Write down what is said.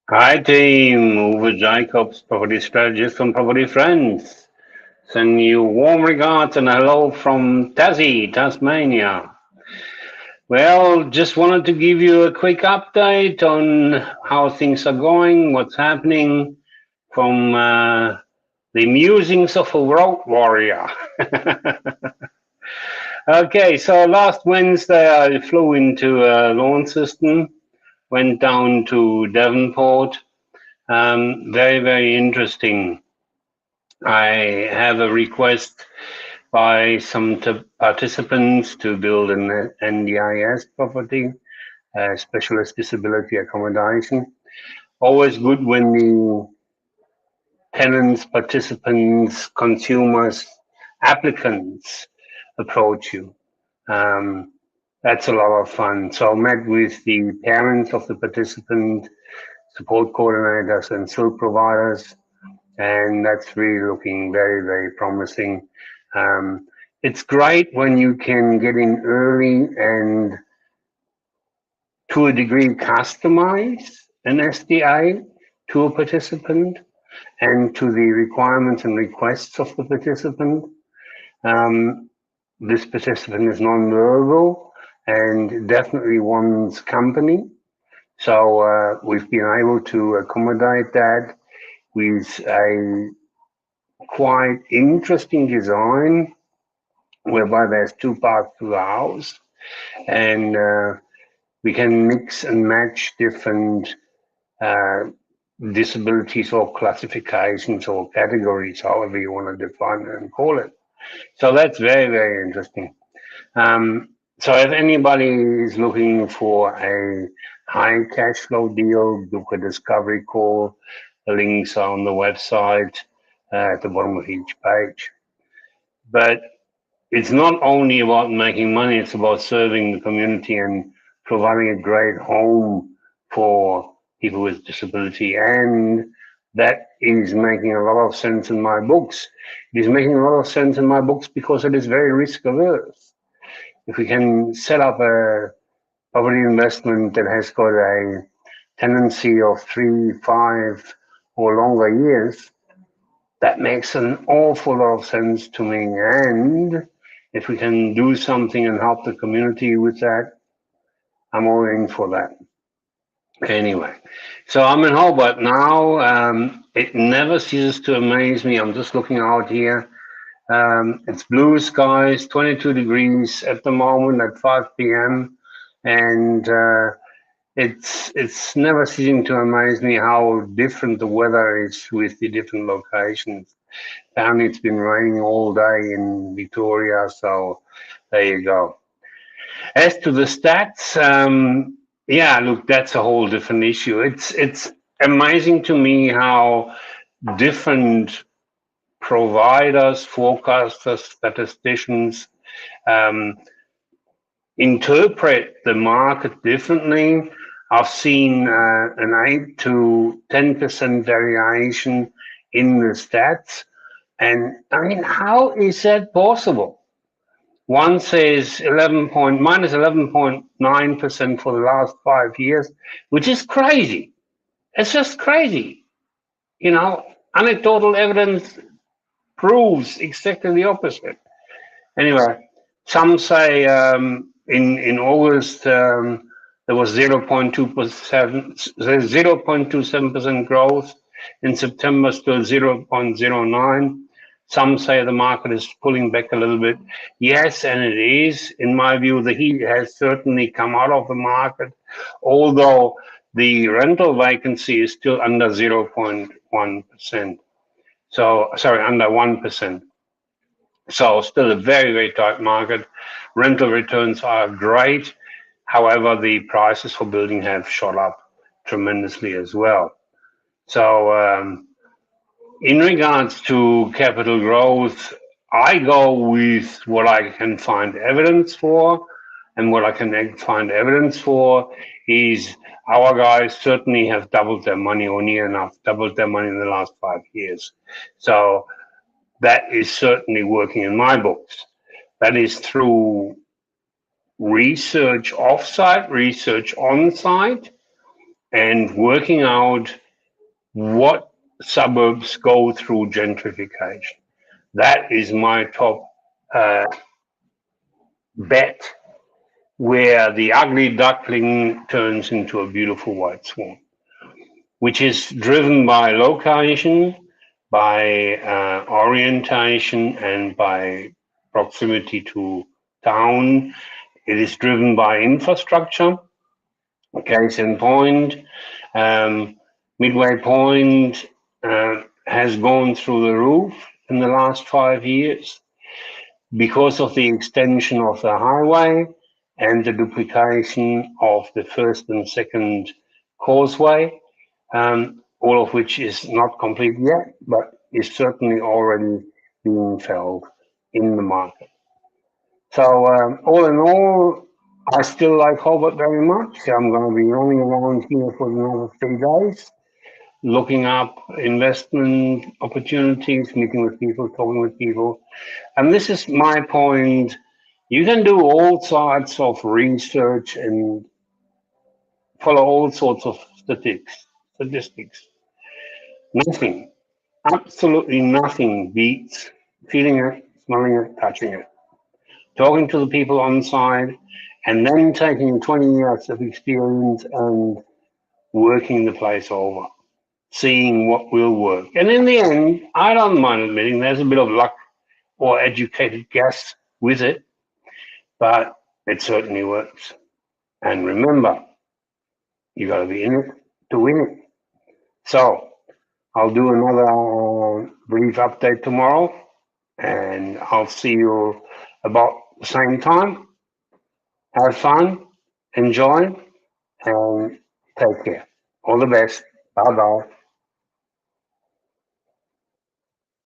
Hi team, Uwe Jacobs, property strategist from Property Friends. Send you warm regards and hello from Tasmania. Well, just wanted to give you a quick update on how things are going, what's happening from the musings of a road warrior. Okay, so last Wednesday I flew into a lawn system, went down to Devenport. Very, very interesting. I have a request by some participants to build an NDIS property, specialist disability accommodation. Always good when the tenants, participants, consumers, applicants approach you. Um, that's a lot of fun. So I met with the parents of the participant, support coordinators, and SIL providers, and that's really looking very, very promising. Um, it's great when you can get in early and to a degree customize an SDA to a participant and to the requirements and requests of the participant. Um, this participant is non-verbal and definitely wants company. So we've been able to accommodate that with a quite interesting design whereby there's two parts to the house and we can mix and match different uh, disabilities or classifications or categories, however you want to define it and call it. So that's very, very interesting. So if anybody is looking for a high cash flow deal, book a discovery call. The links are on the website at the bottom of each page. But it's not only about making money, it's about serving the community and providing a great home for people with disability. And that is making a lot of sense in my books. It is making a lot of sense in my books because it is very risk averse. If we can set up a property investment that has got a tendency of 3, 5, or longer years, that makes an awful lot of sense to me. And if we can do something and help the community with that, I'm all in for that. Anyway, so I'm in Hobart now. It never ceases to amaze me. I'm just looking out here. It's blue skies, 22 degrees at the moment at 5 p.m. And it's never ceasing to amaze me how different the weather is with the different locations. Apparently, it's been raining all day in Victoria, so there you go. As to the stats, yeah, look, that's a whole different issue. It's amazing to me how different providers, forecasters, statisticians um, interpret the market differently. I've seen an 8 to 10% variation in the stats. And I mean, how is that possible? One says 11.9% for the last 5 years, which is crazy. It's just crazy. You know, anecdotal evidence proves exactly the opposite. Anyway, some say in August there was 0.27% growth. In September, still 0.09. Some say the market is pulling back a little bit. Yes, and it is. In my view, the heat has certainly come out of the market, although the rental vacancy is still under 0.1%. So, sorry, under 1%. So still a very, very tight market. Rental returns are great. However, the prices for building have shot up tremendously as well. So in regards to capital growth, I go with what I can find evidence for. And what I can find evidence for is our guys certainly have doubled their money or near enough doubled their money in the last 5 years. So that is certainly working in my books. That is through research offsite, research on-site, and working out what suburbs go through gentrification. That is my top uh, bet, where the ugly duckling turns into a beautiful white swan, which is driven by location, by orientation, and by proximity to town. It is driven by infrastructure. Case in point, Midway Point has gone through the roof in the last 5 years because of the extension of the highway and the duplication of the first and second causeway, all of which is not complete yet, but is certainly already being felt in the market. So, all in all, I still like Hobart very much. I'm going to be running around here for another 3 days, looking up investment opportunities, meeting with people, talking with people. And this is my point. You can do all sorts of research and follow all sorts of statistics. Nothing, absolutely nothing beats feeling it, smelling it, touching it, talking to the people on site, and then taking 20 years of experience and working the place over, seeing what will work. And in the end, I don't mind admitting there's a bit of luck or educated guess with it, but it certainly works. And remember, you got to be in it to win it. So I'll do another brief update tomorrow, and I'll see you about the same time. Have fun, enjoy, and take care. All the best. Bye bye.